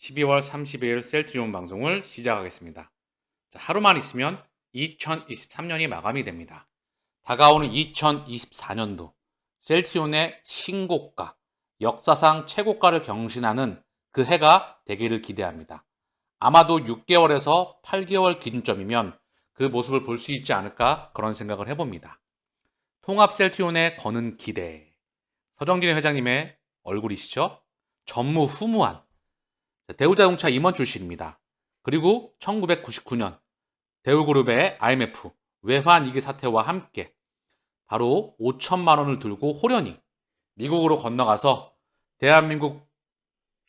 12월 30일 셀트리온 방송을 시작하겠습니다. 하루만 있으면 2023년이 마감이 됩니다. 다가오는 2024년도 셀트리온의 신고가, 역사상 최고가를 경신하는 그 해가 되기를 기대합니다. 아마도 6개월에서 8개월 기준점이면 그 모습을 볼 수 있지 않을까 그런 생각을 해봅니다. 통합 셀트리온에 거는 기대. 서정진 회장님의 얼굴이시죠? 전무후무한 대우자동차 임원 출신입니다. 그리고 1999년 대우그룹의 IMF 외환위기 사태와 함께 바로 5천만 원을 들고 호련히 미국으로 건너가서 대한민국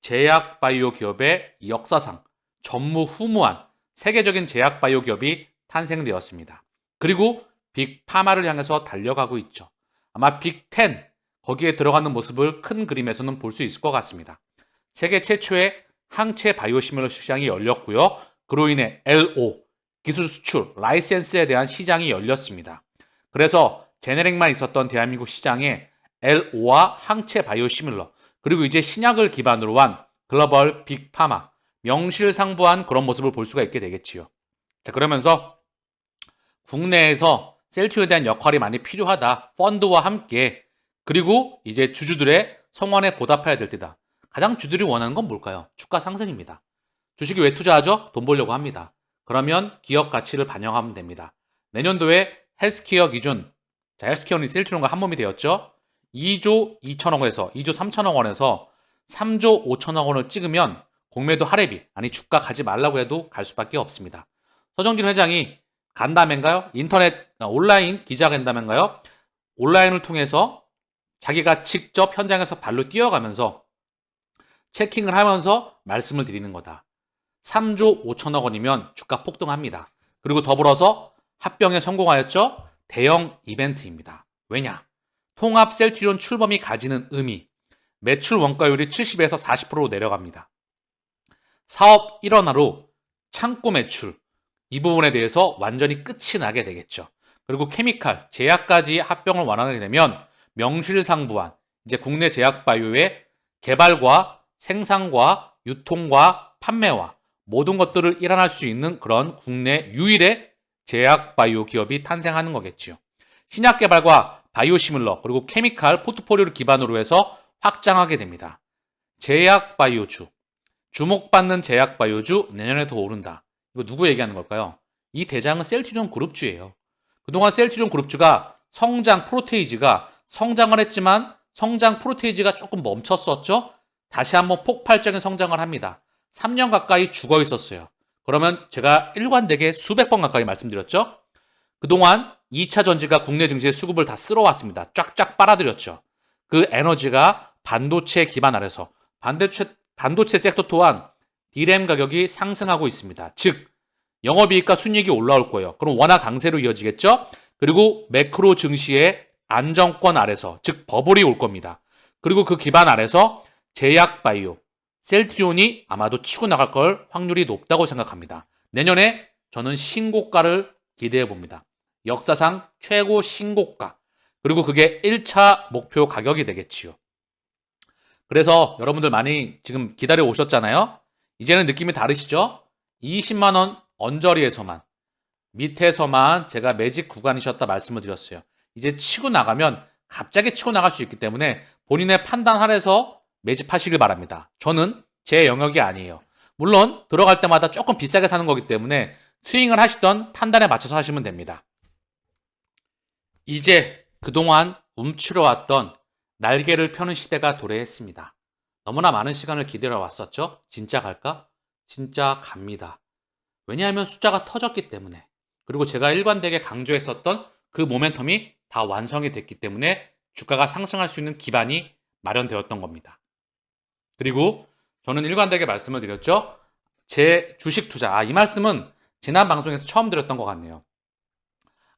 제약바이오 기업의 역사상 전무후무한 세계적인 제약바이오 기업이 탄생되었습니다. 그리고 빅파마를 향해서 달려가고 있죠. 아마 빅10 거기에 들어가는 모습을 큰 그림에서는 볼 수 있을 것 같습니다. 세계 최초의 항체 바이오시밀러 시장이 열렸고요. 그로 인해 LO, 기술 수출, 라이센스에 대한 시장이 열렸습니다. 그래서 제네릭만 있었던 대한민국 시장에 LO와 항체 바이오시밀러, 그리고 이제 신약을 기반으로 한 글로벌 빅파마, 명실상부한 그런 모습을 볼 수가 있게 되겠지요. 자, 그러면서 국내에서 셀트리온에 대한 역할이 많이 필요하다. 펀드와 함께. 그리고 이제 주주들의 성원에 보답해야 될 때다. 가장 주들이 원하는 건 뭘까요? 주가 상승입니다. 주식이 왜 투자하죠? 돈 벌려고 합니다. 그러면 기업 가치를 반영하면 됩니다. 내년도에 헬스케어 기준, 자, 헬스케어는 셀트리온과 한 몸이 되었죠. 2조 2천억 원에서 2조 3천억 원에서 3조 5천억 원을 찍으면 공매도 할애비, 아니 주가 가지 말라고 해도 갈 수밖에 없습니다. 서정진 회장이 간담회인가요? 인터넷 온라인 기자간담회인가요? 온라인을 통해서 자기가 직접 현장에서 발로 뛰어가면서 체킹을 하면서 말씀을 드리는 거다. 3조 5천억 원이면 주가 폭등합니다. 그리고 더불어서 합병에 성공하였죠? 대형 이벤트입니다. 왜냐? 통합 셀트리온 출범이 가지는 의미, 매출 원가율이 70에서 40%로 내려갑니다. 사업 일원화로 창고 매출, 이 부분에 대해서 완전히 끝이 나게 되겠죠. 그리고 케미칼, 제약까지 합병을 완화하게 되면 명실상부한 이제 국내 제약 바이오의 개발과 생산과 유통과 판매와 모든 것들을 일환할 수 있는 그런 국내 유일의 제약 바이오 기업이 탄생하는 거겠지요. 신약 개발과 바이오시밀러 그리고 케미칼 포트폴리오를 기반으로 해서 확장하게 됩니다. 제약 바이오주, 주목받는 제약 바이오주 내년에 더 오른다. 이거 누구 얘기하는 걸까요? 이 대장은 셀트리온 그룹주예요. 그동안 셀트리온 그룹주가 성장 프로테이지가 성장을 했지만 성장 프로테이지가 조금 멈췄었죠? 다시 한번 폭발적인 성장을 합니다. 3년 가까이 죽어 있었어요. 그러면 제가 일관되게 수백 번 가까이 말씀드렸죠? 그동안 2차 전지가 국내 증시의 수급을 다 쓸어왔습니다. 쫙쫙 빨아들였죠. 그 에너지가 반도체 기반 아래서 반도체 섹터 또한 D램 가격이 상승하고 있습니다. 즉 영업이익과 순이익이 올라올 거예요. 그럼 원화 강세로 이어지겠죠? 그리고 매크로 증시의 안정권 아래서 즉 버블이 올 겁니다. 그리고 그 기반 아래서 제약 바이오, 셀트리온이 아마도 치고 나갈 걸 확률이 높다고 생각합니다. 내년에 저는 신고가를 기대해 봅니다. 역사상 최고 신고가. 그리고 그게 1차 목표 가격이 되겠지요. 그래서 여러분들 많이 지금 기다려 오셨잖아요. 이제는 느낌이 다르시죠? 20만 원 언저리에서만, 밑에서만 제가 매직 구간이셨다 말씀을 드렸어요. 이제 치고 나가면 갑자기 치고 나갈 수 있기 때문에 본인의 판단 아래서 매집하시길 바랍니다. 저는 제 영역이 아니에요. 물론 들어갈 때마다 조금 비싸게 사는 거기 때문에 스윙을 하시던 판단에 맞춰서 하시면 됩니다. 이제 그동안 움츠러왔던 날개를 펴는 시대가 도래했습니다. 너무나 많은 시간을 기다려 왔었죠? 진짜 갈까? 진짜 갑니다. 왜냐하면 숫자가 터졌기 때문에. 그리고 제가 일관되게 강조했었던 그 모멘텀이 다 완성이 됐기 때문에 주가가 상승할 수 있는 기반이 마련되었던 겁니다. 그리고 저는 일관되게 말씀을 드렸죠. 제 주식 투자, 이 말씀은 지난 방송에서 처음 드렸던 것 같네요.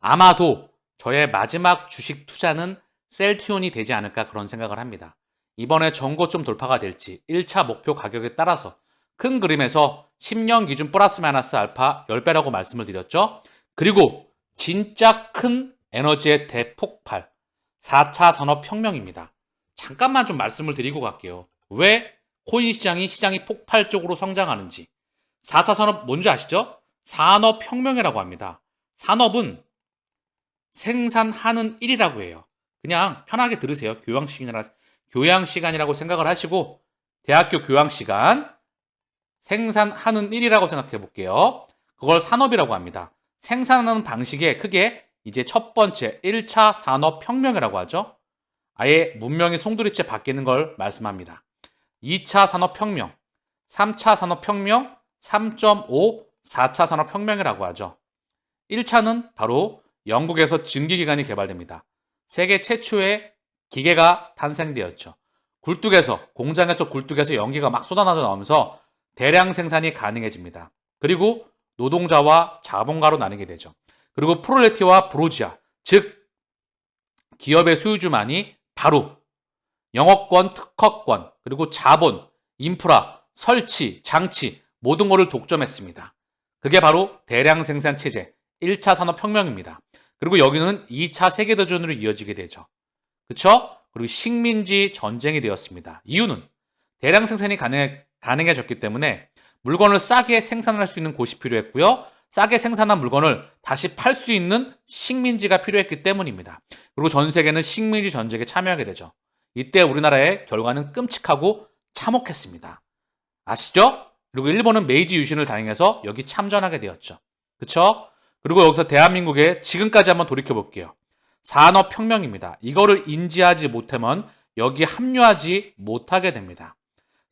아마도 저의 마지막 주식 투자는 셀트리온이 되지 않을까 그런 생각을 합니다. 이번에 전고점 돌파가 될지 1차 목표 가격에 따라서 큰 그림에서 10년 기준 플러스 마이너스 알파 10배라고 말씀을 드렸죠. 그리고 진짜 큰 에너지의 대폭발 4차 산업혁명입니다. 잠깐만 좀 말씀을 드리고 갈게요. 왜 코인 시장이 폭발적으로 성장하는지. 4차 산업 뭔지 아시죠? 산업혁명이라고 합니다. 산업은 생산하는 일이라고 해요. 그냥 편하게 들으세요. 교양시간이라고 생각을 하시고 대학교 교양시간 생산하는 일이라고 생각해 볼게요. 그걸 산업이라고 합니다. 생산하는 방식에 크게 이제 첫 번째 1차 산업혁명이라고 하죠. 아예 문명이 송두리째 바뀌는 걸 말씀합니다. 2차 산업혁명, 3차 산업혁명, 3.5, 4차 산업혁명이라고 하죠. 1차는 바로 영국에서 증기기관이 개발됩니다. 세계 최초의 기계가 탄생되었죠. 공장에서 굴뚝에서 연기가 막 쏟아나져 나오면서 대량 생산이 가능해집니다. 그리고 노동자와 자본가로 나뉘게 되죠. 그리고 프롤레티아와 부르주아, 즉 기업의 소유주만이 바로 영업권, 특허권, 그리고 자본, 인프라, 설치, 장치 모든 것을 독점했습니다. 그게 바로 대량 생산 체제 1차 산업혁명입니다. 그리고 여기는 2차 세계대전으로 이어지게 되죠. 그쵸? 그리고 식민지 전쟁이 되었습니다. 이유는 대량 생산이 가능해졌기 때문에 물건을 싸게 생산할 수 있는 곳이 필요했고요. 싸게 생산한 물건을 다시 팔 수 있는 식민지가 필요했기 때문입니다. 그리고 전 세계는 식민지 전쟁에 참여하게 되죠. 이때 우리나라의 결과는 끔찍하고 참혹했습니다. 아시죠? 그리고 일본은 메이지 유신을 단행해서 여기 참전하게 되었죠. 그쵸? 그리고 여기서 대한민국에 지금까지 한번 돌이켜 볼게요. 산업혁명입니다. 이거를 인지하지 못하면 여기 합류하지 못하게 됩니다.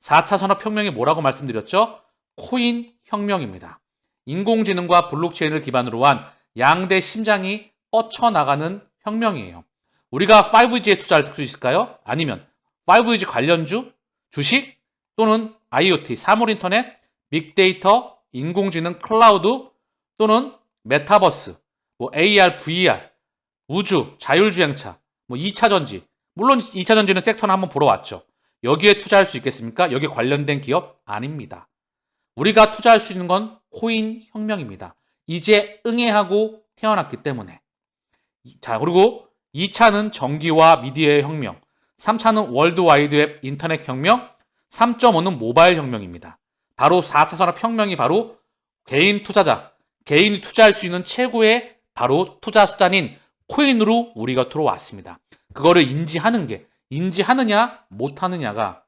4차 산업혁명이 뭐라고 말씀드렸죠? 코인 혁명입니다. 인공지능과 블록체인을 기반으로 한 양대 심장이 뻗쳐나가는 혁명이에요. 우리가 5G에 투자할 수 있을까요? 아니면 5G 관련주, 주식 또는 IoT, 사물인터넷, 빅데이터, 인공지능, 클라우드 또는 메타버스, AR, VR, 우주, 자율주행차, 2차 전지. 물론 2차 전지는 섹터는 한번 불어왔죠. 여기에 투자할 수 있겠습니까? 여기에 관련된 기업? 아닙니다. 우리가 투자할 수 있는 건 코인 혁명입니다. 이제 응애하고 태어났기 때문에. 자, 그리고 2차는 전기와 미디어의 혁명, 3차는 월드와이드웹 인터넷 혁명, 3.5는 모바일 혁명입니다. 바로 4차 산업혁명이 바로 개인이 투자할 수 있는 최고의 바로 투자 수단인 코인으로 우리가 들어왔습니다. 그거를 인지하느냐 못하느냐가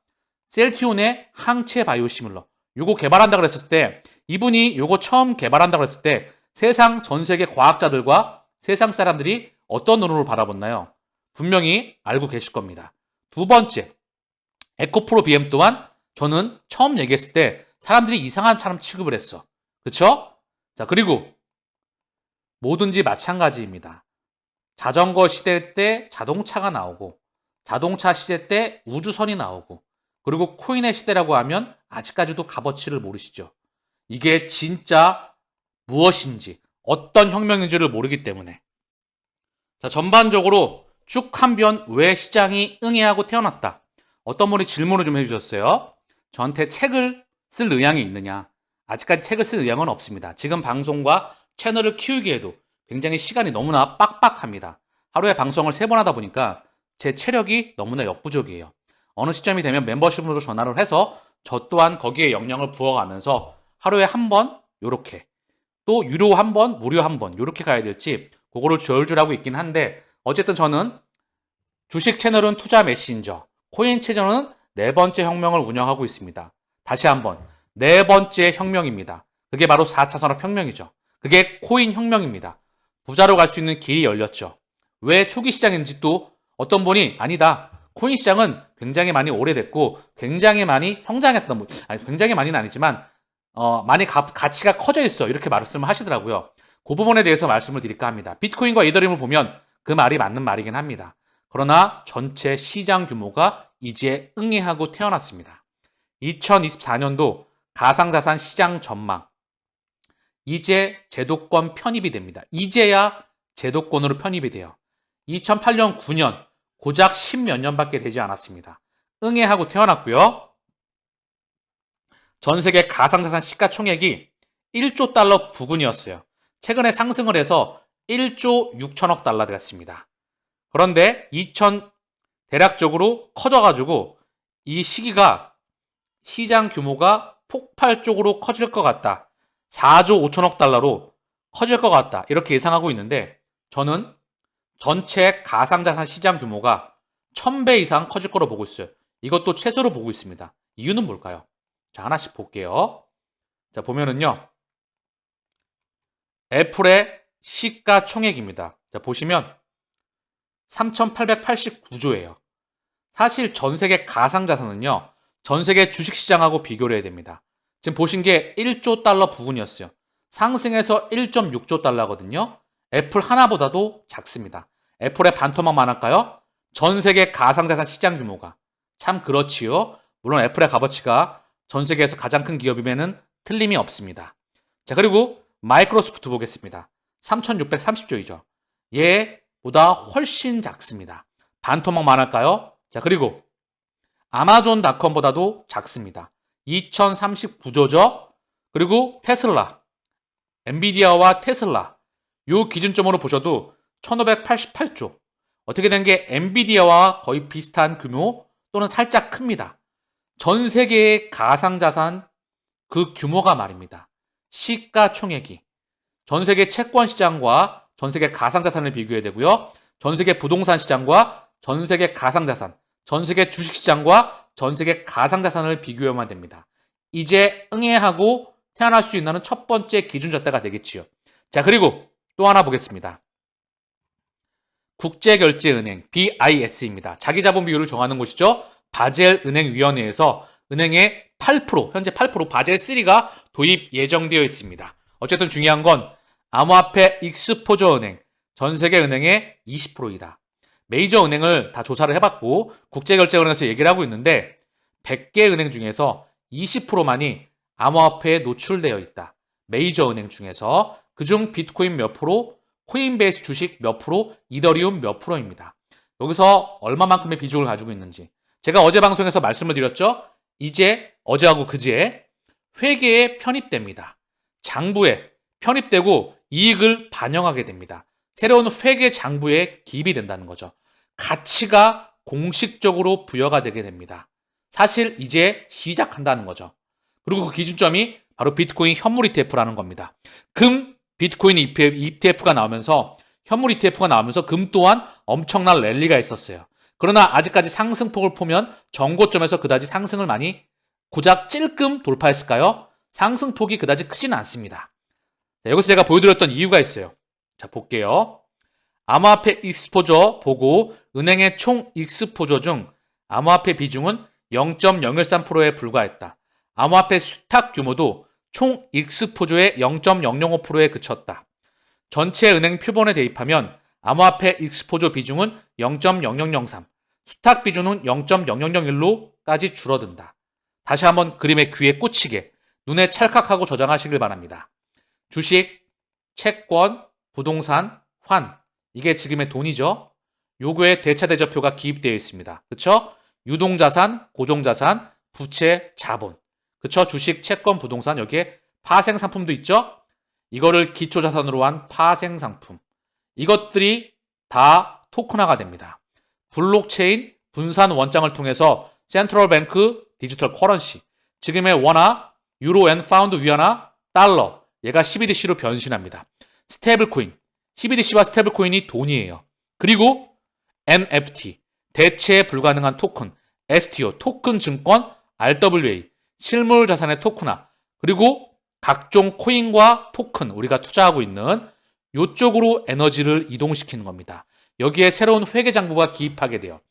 셀티온의 항체 바이오시뮬러 요거 개발한다 그랬을 때 이분이 요거 처음 개발한다 그랬을 때 세상 전 세계 과학자들과 세상 사람들이 어떤 눈으로 바라봤나요? 분명히 알고 계실 겁니다. 두 번째, 에코프로 BM 또한 저는 처음 얘기했을 때 사람들이 이상한 사람 취급을 했어. 그쵸? 자, 그리고 뭐든지 마찬가지입니다. 자전거 시대 때 자동차가 나오고 자동차 시대 때 우주선이 나오고 그리고 코인의 시대라고 하면 아직까지도 값어치를 모르시죠. 이게 진짜 무엇인지 어떤 혁명인지를 모르기 때문에 자, 전반적으로 쭉 한 변 왜 시장이 응애하고 태어났다. 어떤 분이 질문을 좀 해주셨어요. 저한테 책을 쓸 의향이 있느냐. 아직까지 책을 쓸 의향은 없습니다. 지금 방송과 채널을 키우기에도 굉장히 시간이 너무나 빡빡합니다. 하루에 방송을 3번 하다 보니까 제 체력이 너무나 역부족이에요. 어느 시점이 되면 멤버십으로 전화를 해서 저 또한 거기에 영향을 부어가면서 하루에 한 번 요렇게 또 유료 한 번, 무료 한 번 요렇게 가야 될지 그거를 조율하고 있긴 한데 어쨌든 저는 주식 채널은 투자 메신저, 코인 채널은 4번째 혁명을 운영하고 있습니다. 다시 한번 4번째 혁명입니다. 그게 바로 4차 산업혁명이죠. 그게 코인 혁명입니다. 부자로 갈 수 있는 길이 열렸죠. 왜 초기 시장인지 또 어떤 분이 아니다. 코인 시장은 굉장히 많이 오래됐고 굉장히 많이 성장했던 굉장히 많이는 아니지만 많이 가치가 커져 있어 이렇게 말씀을 하시더라고요. 그 부분에 대해서 말씀을 드릴까 합니다. 비트코인과 이더리움을 보면 그 말이 맞는 말이긴 합니다. 그러나 전체 시장 규모가 이제 응애하고 태어났습니다. 2024년도 가상자산 시장 전망 이제 제도권 편입이 됩니다. 이제야 제도권으로 편입이 돼요. 2008년, 9년 고작 10몇 년밖에 되지 않았습니다. 응애하고 태어났고요. 전 세계 가상자산 시가총액이 1조 달러 부근이었어요. 최근에 상승을 해서 1조 6천억 달러 됐습니다. 그런데 대략적으로 커져가지고 이 시기가 시장 규모가 폭발적으로 커질 것 같다. 4조 5천억 달러로 커질 것 같다. 이렇게 예상하고 있는데 저는 전체 가상자산 시장 규모가 1000배 이상 커질 거로 보고 있어요. 이것도 최소로 보고 있습니다. 이유는 뭘까요? 자, 하나씩 볼게요. 자, 보면은요. 애플의 시가총액입니다. 자, 보시면 3,889조예요. 사실 전 세계 가상자산은요. 전 세계 주식시장하고 비교를 해야 됩니다. 지금 보신 게 1조 달러 부근이었어요. 상승해서 1.6조 달러거든요. 애플 하나보다도 작습니다. 애플의 반토막만 할까요? 전 세계 가상자산 시장 규모가. 참 그렇지요. 물론 애플의 값어치가 전 세계에서 가장 큰 기업임에는 틀림이 없습니다. 자, 그리고 마이크로소프트 보겠습니다. 3,630조이죠. 얘보다 훨씬 작습니다. 반토막만 할까요? 자, 그리고 아마존닷컴보다도 작습니다. 2039조죠. 그리고 테슬라, 엔비디아와 테슬라 요 기준점으로 보셔도 1588조. 어떻게 된 게 엔비디아와 거의 비슷한 규모 또는 살짝 큽니다. 전 세계의 가상자산 그 규모가 말입니다. 시가총액이 전 세계 채권 시장과 전 세계 가상자산을 비교해야 되고요. 전 세계 부동산 시장과 전 세계 가상자산, 전 세계 주식시장과 전 세계 가상자산을 비교해야만 됩니다. 이제 응애하고 태어날 수 있는 첫 번째 기준잣대가 되겠지요. 자, 그리고 또 하나 보겠습니다. 국제결제은행 BIS입니다. 자기자본 비율을 정하는 곳이죠. 바젤 은행위원회에서 은행의 8%, 현재 8% 바젤 3가 도입 예정되어 있습니다. 어쨌든 중요한 건 암호화폐 익스포저 은행, 전 세계 은행의 20%이다. 메이저 은행을 다 조사를 해봤고 국제결제은행에서 얘기를 하고 있는데 100개 은행 중에서 20%만이 암호화폐에 노출되어 있다. 메이저 은행 중에서 그중 비트코인 몇 프로, 코인베이스 주식 몇 프로, 이더리움 몇 프로입니다. 여기서 얼마만큼의 비중을 가지고 있는지 제가 어제 방송에서 말씀을 드렸죠. 이제 어제하고 그제 회계에 편입됩니다. 장부에 편입되고 이익을 반영하게 됩니다. 새로운 회계 장부에 기입이 된다는 거죠. 가치가 공식적으로 부여가 되게 됩니다. 사실 이제 시작한다는 거죠. 그리고 그 기준점이 바로 비트코인 현물 ETF라는 겁니다. 금 비트코인 ETF가 나오면서 현물 ETF가 나오면서 금 또한 엄청난 랠리가 있었어요. 그러나 아직까지 상승폭을 보면 전고점에서 그다지 상승을 많이 고작 찔끔 돌파했을까요? 상승폭이 그다지 크지는 않습니다. 자, 여기서 제가 보여드렸던 이유가 있어요. 자, 볼게요. 암호화폐 익스포저 보고 은행의 총 익스포저 중 암호화폐 비중은 0.013%에 불과했다. 암호화폐 수탁 규모도 총 익스포저의 0.005%에 그쳤다. 전체 은행 표본에 대입하면 암호화폐 익스포저 비중은 0.0003, 수탁 비중은 0.0001로까지 줄어든다. 다시 한번 그림의 귀에 꽂히게 눈에 찰칵하고 저장하시길 바랍니다. 주식, 채권, 부동산, 환 이게 지금의 돈이죠. 요거에 대차대조표가 기입되어 있습니다. 그쵸? 유동자산, 고정자산, 부채, 자본. 그쵸? 주식, 채권, 부동산 여기에 파생상품도 있죠? 이거를 기초자산으로 한 파생상품. 이것들이 다 토큰화가 됩니다. 블록체인 분산 원장을 통해서 센트럴 뱅크 디지털 커런시, 지금의 원화, 유로 앤 파운드 위안화, 달러, 얘가 CBDC로 변신합니다. 스테이블 코인, CBDC와 스테이블 코인이 돈이에요. 그리고 NFT, 대체 불가능한 토큰, STO, 토큰 증권, RWA, 실물 자산의 토큰화, 그리고 각종 코인과 토큰, 우리가 투자하고 있는 이쪽으로 에너지를 이동시키는 겁니다. 여기에 새로운 회계장부가 기입하게 돼요.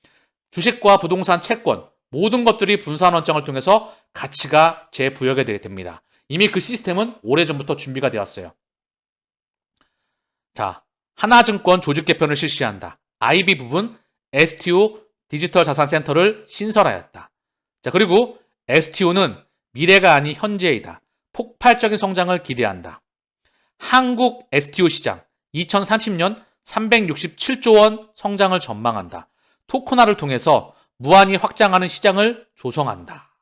주식과 부동산, 채권 모든 것들이 분산 원장을 통해서 가치가 재부여가 되게 됩니다. 이미 그 시스템은 오래전부터 준비가 되었어요. 자, 하나증권 조직 개편을 실시한다. IB 부분 STO 디지털 자산 센터를 신설하였다. 자, 그리고 STO는 미래가 아닌 현재이다. 폭발적인 성장을 기대한다. 한국 STO 시장 2030년 367조 원 성장을 전망한다. 토큰화를 통해서 무한히 확장하는 시장을 조성한다.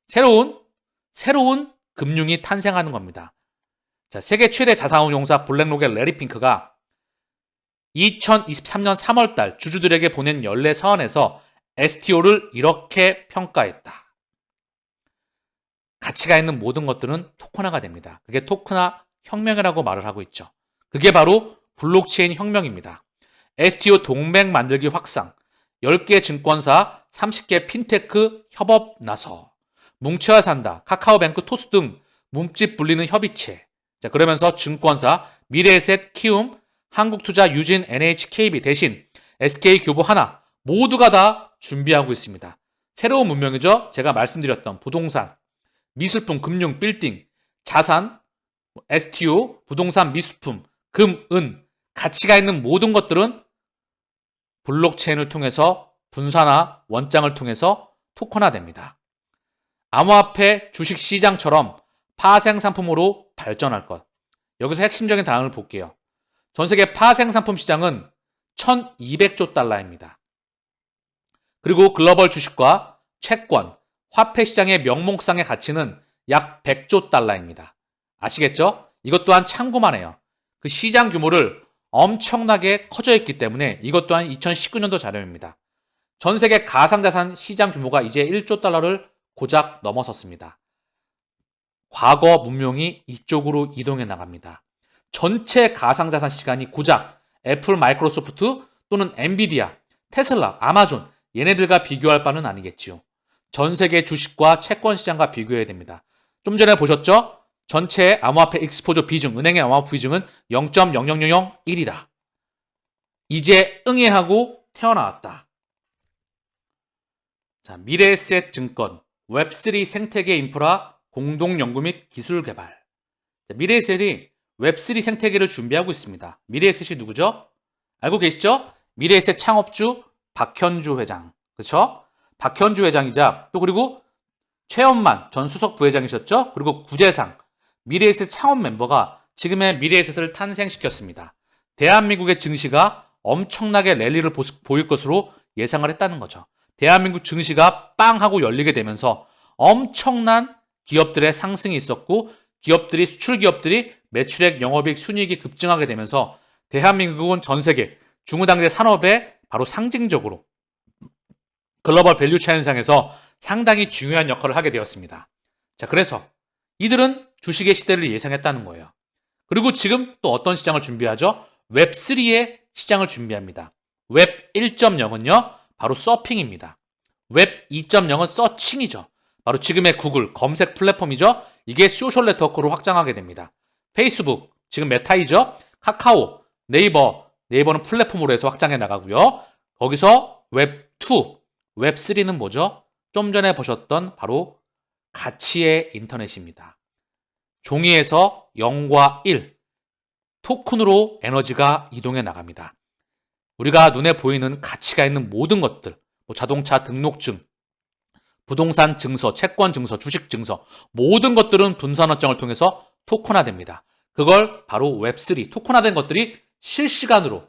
새로운 금융이 탄생하는 겁니다. 자, 세계 최대 자산운용사 블랙록의 레리 핑크가 2023년 3월달 주주들에게 보낸 연례 서한에서 STO를 이렇게 평가했다. 가치가 있는 모든 것들은 토큰화가 됩니다. 그게 토큰화 혁명이라고 말을 하고 있죠. 그게 바로 블록체인 혁명입니다. STO 동맹 만들기 확산, 10개 증권사, 30개 핀테크 협업 나서, 뭉쳐야 산다, 카카오뱅크, 토스 등 몸집 불리는 협의체. 자, 그러면서 증권사, 미래에셋, 키움, 한국투자, 유진, NHKB 대신 SK교보 하나 모두가 다 준비하고 있습니다. 새로운 문명이죠. 제가 말씀드렸던 부동산, 미술품, 금융, 빌딩, 자산, STO, 부동산, 미술품, 금, 은, 가치가 있는 모든 것들은 블록체인을 통해서 분산화, 원장을 통해서 토큰화됩니다. 암호화폐 주식시장처럼 파생상품으로 발전할 것. 여기서 핵심적인 단어를 볼게요. 전세계 파생상품 시장은 1200조 달러입니다. 그리고 글로벌 주식과 채권, 화폐 시장의 명목상의 가치는 약 100조 달러입니다. 아시겠죠? 이것 또한 참고만 해요. 그 시장 규모를 엄청나게 커져 있기 때문에 이것 또한 2019년도 자료입니다. 전 세계 가상자산 시장 규모가 이제 1조 달러를 고작 넘어섰습니다. 과거 문명이 이쪽으로 이동해 나갑니다. 전체 가상자산 시간이 고작 애플, 마이크로소프트 또는 엔비디아, 테슬라, 아마존 얘네들과 비교할 바는 아니겠지요. 전 세계 주식과 채권 시장과 비교해야 됩니다. 좀 전에 보셨죠? 전체 암호화폐 익스포저 비중, 은행의 암호화폐 비중은 0.00001이다. 이제 응애하고 태어나왔다. 자, 미래에셋 증권, 웹3 생태계 인프라 공동연구 및 기술 개발. 자, 미래에셋이 웹3 생태계를 준비하고 있습니다. 미래에셋이 누구죠? 알고 계시죠? 미래에셋 창업주 박현주 회장. 그렇죠? 박현주 회장이자 또 그리고 최원만 전 수석 부회장이셨죠? 그리고 구재상 미래에셋 창업 멤버가 지금의 미래에셋을 탄생시켰습니다. 대한민국의 증시가 엄청나게 랠리를 보일 것으로 예상을 했다는 거죠. 대한민국 증시가 빵 하고 열리게 되면서 엄청난 기업들의 상승이 있었고 기업들이 수출 기업들이 매출액, 영업이익, 순이익이 급증하게 되면서 대한민국은 전 세계 중후당대 산업의 바로 상징적으로 글로벌 밸류체인 현상에서 상당히 중요한 역할을 하게 되었습니다. 자, 그래서 이들은 주식의 시대를 예상했다는 거예요. 그리고 지금 또 어떤 시장을 준비하죠? 웹3의 시장을 준비합니다. 웹 1.0은요, 바로 서핑입니다. 웹 2.0은 서칭이죠. 바로 지금의 구글, 검색 플랫폼이죠. 이게 소셜 네트워크로 확장하게 됩니다. 페이스북, 지금 메타이죠. 카카오, 네이버는 플랫폼으로 해서 확장해 나가고요. 거기서 웹 2, 웹 3는 뭐죠? 좀 전에 보셨던 바로 가치의 인터넷입니다. 종이에서 0과 1, 토큰으로 에너지가 이동해 나갑니다. 우리가 눈에 보이는 가치가 있는 모든 것들, 자동차 등록증, 부동산 증서, 채권 증서, 주식 증서, 모든 것들은 분산화증을 통해서 토큰화됩니다. 그걸 바로 웹3, 토큰화된 것들이 실시간으로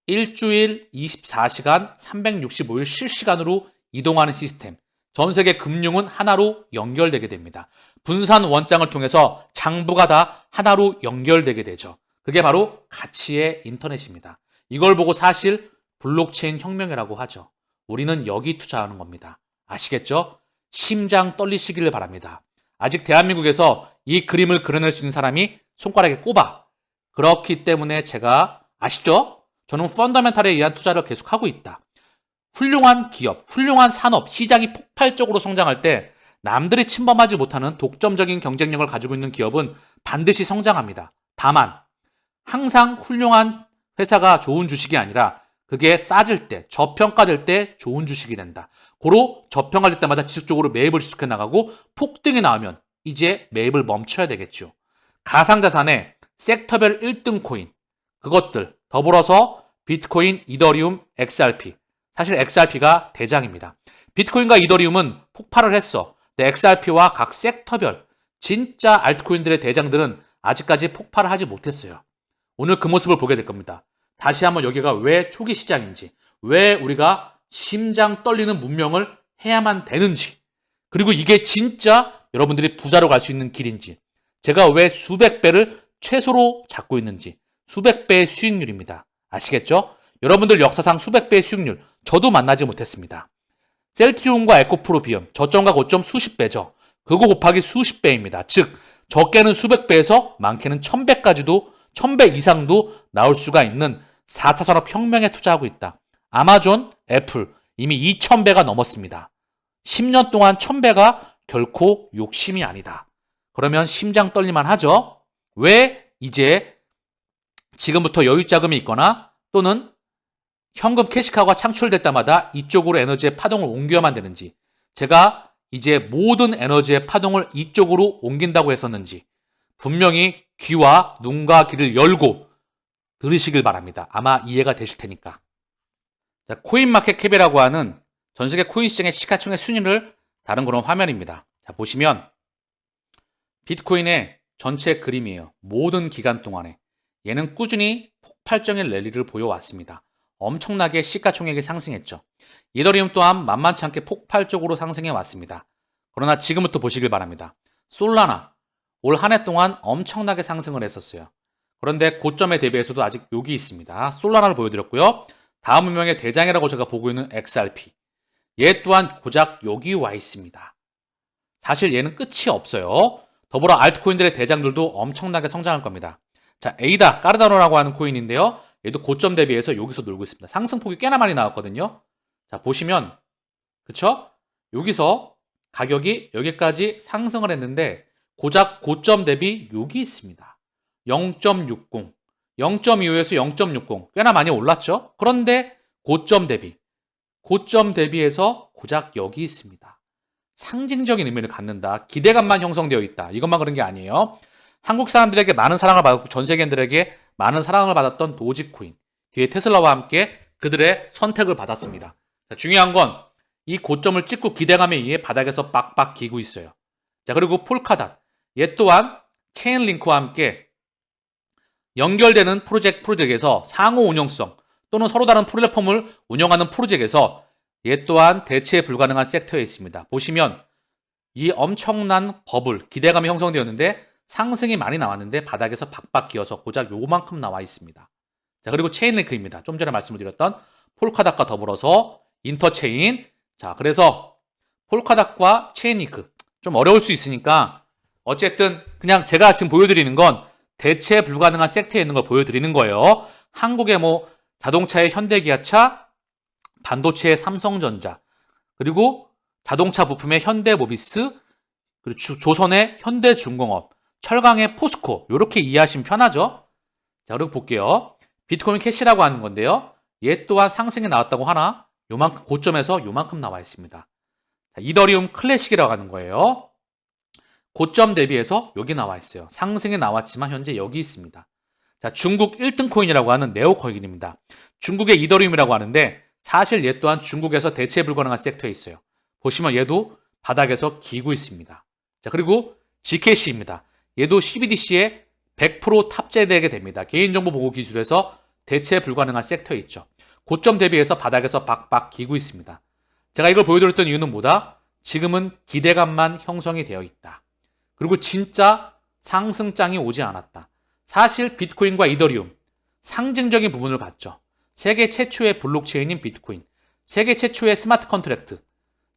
일주일 24시간 365일 실시간으로 이동하는 시스템. 전 세계 금융은 하나로 연결되게 됩니다. 분산 원장을 통해서 장부가 다 하나로 연결되게 되죠. 그게 바로 가치의 인터넷입니다. 이걸 보고 사실 블록체인 혁명이라고 하죠. 우리는 여기 투자하는 겁니다. 아시겠죠? 심장 떨리시기를 바랍니다. 아직 대한민국에서 이 그림을 그려낼 수 있는 사람이 손가락에 꼽아. 그렇기 때문에 제가 아시죠? 저는 펀더멘탈에 의한 투자를 계속하고 있다. 훌륭한 기업, 훌륭한 산업, 시장이 폭발적으로 성장할 때 남들이 침범하지 못하는 독점적인 경쟁력을 가지고 있는 기업은 반드시 성장합니다. 다만 항상 훌륭한 회사가 좋은 주식이 아니라 그게 싸질 때, 저평가될 때 좋은 주식이 된다. 고로 저평가될 때마다 지속적으로 매입을 지속해 나가고 폭등이 나오면 이제 매입을 멈춰야 되겠죠. 가상자산의 섹터별 1등 코인, 그것들 더불어서 비트코인, 이더리움, XRP. 사실 XRP가 대장입니다. 비트코인과 이더리움은 폭발을 했어. 근데 XRP와 각 섹터별 진짜 알트코인들의 대장들은 아직까지 폭발을 하지 못했어요. 오늘 그 모습을 보게 될 겁니다. 다시 한번 여기가 왜 초기 시장인지, 왜 우리가 심장 떨리는 문명을 해야만 되는지, 그리고 이게 진짜 여러분들이 부자로 갈 수 있는 길인지, 제가 왜 수백 배를 최소로 잡고 있는지, 수백 배의 수익률입니다. 아시겠죠? 여러분들 역사상 수백 배의 수익률, 저도 만나지 못했습니다. 셀트리온과 에코프로 비용, 저점과 고점 수십 배죠. 그거 곱하기 수십 배입니다. 즉 적게는 수백 배에서 많게는 1000배까지도 1000배 이상도 나올 수가 있는 4차 산업혁명에 투자하고 있다. 아마존, 애플 이미 2000배가 넘었습니다. 10년 동안 1000배가 결코 욕심이 아니다. 그러면 심장 떨릴만 하죠. 왜 이제 지금부터 여유 자금이 있거나 또는 현금 캐시카우가 창출될 때마다 이쪽으로 에너지의 파동을 옮겨야만 되는지, 제가 이제 모든 에너지의 파동을 이쪽으로 옮긴다고 했었는지 분명히 귀와 눈과 귀를 열고 들으시길 바랍니다. 아마 이해가 되실 테니까. 자, 코인마켓캡이라고 하는 전세계 코인 시장의 시가총액 순위를 다룬 그런 화면입니다. 자, 보시면 비트코인의 전체 그림이에요. 모든 기간 동안에 얘는 꾸준히 폭발적인 랠리를 보여왔습니다. 엄청나게 시가총액이 상승했죠. 이더리움 또한 만만치 않게 폭발적으로 상승해 왔습니다. 그러나 지금부터 보시길 바랍니다. 솔라나 올 한 해 동안 엄청나게 상승을 했었어요. 그런데 고점에 대비해서도 아직 여기 있습니다. 솔라나를 보여드렸고요. 다음 운명의 대장이라고 제가 보고 있는 XRP, 얘 또한 고작 여기 와 있습니다. 사실 얘는 끝이 없어요. 더불어 알트코인들의 대장들도 엄청나게 성장할 겁니다. 자, 에이다, 까르다노라고 하는 코인인데요. 얘도 고점 대비해서 여기서 놀고 있습니다. 상승폭이 꽤나 많이 나왔거든요. 자, 보시면 그쵸? 여기서 가격이 여기까지 상승을 했는데 고작 고점 대비 여기 있습니다. 0.60, 0.25에서 0.60 꽤나 많이 올랐죠? 그런데 고점 대비해서 고작 여기 있습니다. 상징적인 의미를 갖는다. 기대감만 형성되어 있다. 이것만 그런 게 아니에요. 한국 사람들에게 많은 사랑을 받았고 전 세계인들에게 많은 사랑을 받았던 도지코인, 뒤에 테슬라와 함께 그들의 선택을 받았습니다. 자, 중요한 건 이 고점을 찍고 기대감에 의해 바닥에서 빡빡 기고 있어요. 자, 그리고 폴카닷, 얘 또한 체인링크와 함께 연결되는 프로젝트에서 상호 운용성 또는 서로 다른 플랫폼을 운영하는 프로젝트에서 얘 또한 대체 불가능한 섹터에 있습니다. 보시면 이 엄청난 버블, 기대감이 형성되었는데 상승이 많이 나왔는데 바닥에서 박박 기어서 고작 요만큼 나와 있습니다. 자, 그리고 체인링크입니다. 좀 전에 말씀을 드렸던 폴카닷과 더불어서 인터체인. 자, 그래서 폴카닷과 체인링크 좀 어려울 수 있으니까 어쨌든 그냥 제가 지금 보여드리는 건 대체 불가능한 섹터에 있는 걸 보여드리는 거예요. 한국의 뭐 자동차의 현대기아차, 반도체의 삼성전자, 그리고 자동차 부품의 현대모비스, 그리고 조선의 현대중공업, 철강의 포스코, 이렇게 이해하시면 편하죠. 자, 그리고 볼게요. 비트코인 캐시라고 하는 건데요. 얘 또한 상승이 나왔다고 하나 요만큼 고점에서 요만큼 나와 있습니다. 자, 이더리움 클래식이라고 하는 거예요. 고점 대비해서 여기 나와 있어요. 상승이 나왔지만 현재 여기 있습니다. 자, 중국 1등 코인이라고 하는 네오코인입니다. 중국의 이더리움이라고 하는데 사실 얘 또한 중국에서 대체 불가능한 섹터에 있어요. 보시면 얘도 바닥에서 기고 있습니다. 자, 그리고 GKC입니다. 얘도 CBDC에 100% 탑재되게 됩니다. 개인정보 보호 기술에서 대체 불가능한 섹터에 있죠. 고점 대비해서 바닥에서 박박 기고 있습니다. 제가 이걸 보여드렸던 이유는 뭐다? 지금은 기대감만 형성이 되어 있다. 그리고 진짜 상승장이 오지 않았다. 사실 비트코인과 이더리움 상징적인 부분을 갖죠. 세계 최초의 블록체인인 비트코인, 세계 최초의 스마트 컨트랙트,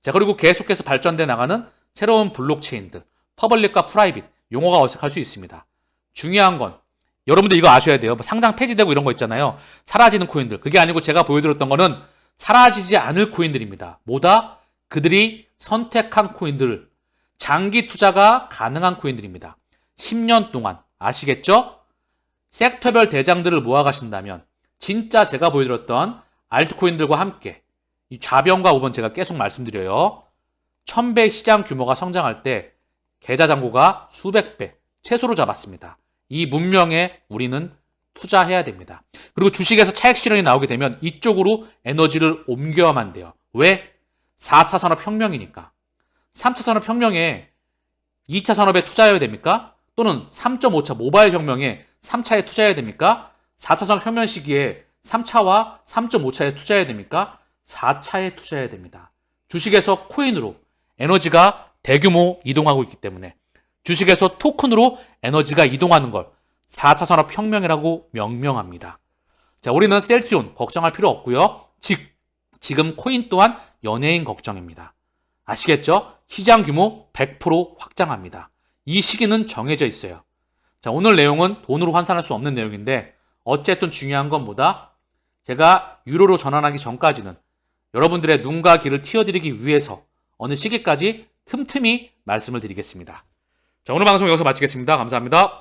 자, 그리고 계속해서 발전돼 나가는 새로운 블록체인들, 퍼블릭과 프라이빗, 용어가 어색할 수 있습니다. 중요한 건 여러분들 이거 아셔야 돼요. 뭐 상장 폐지되고 이런 거 있잖아요. 사라지는 코인들. 그게 아니고 제가 보여드렸던 거는 사라지지 않을 코인들입니다. 뭐다? 그들이 선택한 코인들, 장기 투자가 가능한 코인들입니다. 10년 동안. 아시겠죠? 섹터별 대장들을 모아가신다면 진짜 제가 보여드렸던 알트코인들과 함께 이 좌변과 우변 제가 계속 말씀드려요. 1000배 시장 규모가 성장할 때 계좌 잔고가 수백 배 최소로 잡았습니다. 이 문명에 우리는 투자해야 됩니다. 그리고 주식에서 차익 실현이 나오게 되면 이쪽으로 에너지를 옮겨야만 돼요. 왜? 4차 산업혁명이니까. 3차 산업혁명에 2차 산업에 투자해야 됩니까? 또는 3.5차 모바일 혁명에 3차에 투자해야 됩니까? 4차 산업혁명 시기에 3차와 3.5차에 투자해야 됩니까? 4차에 투자해야 됩니다. 주식에서 코인으로 에너지가 대규모 이동하고 있기 때문에 주식에서 토큰으로 에너지가 이동하는 걸 4차 산업혁명이라고 명명합니다. 자, 우리는 셀트리온 걱정할 필요 없고요. 지금 코인 또한 연예인 걱정입니다. 아시겠죠? 시장 규모 100% 확장합니다. 이 시기는 정해져 있어요. 자, 오늘 내용은 돈으로 환산할 수 없는 내용인데 어쨌든 중요한 건 뭐다? 제가 유로로 전환하기 전까지는 여러분들의 눈과 귀를 틔워드리기 위해서 어느 시기까지 틈틈이 말씀을 드리겠습니다. 자, 오늘 방송 여기서 마치겠습니다. 감사합니다.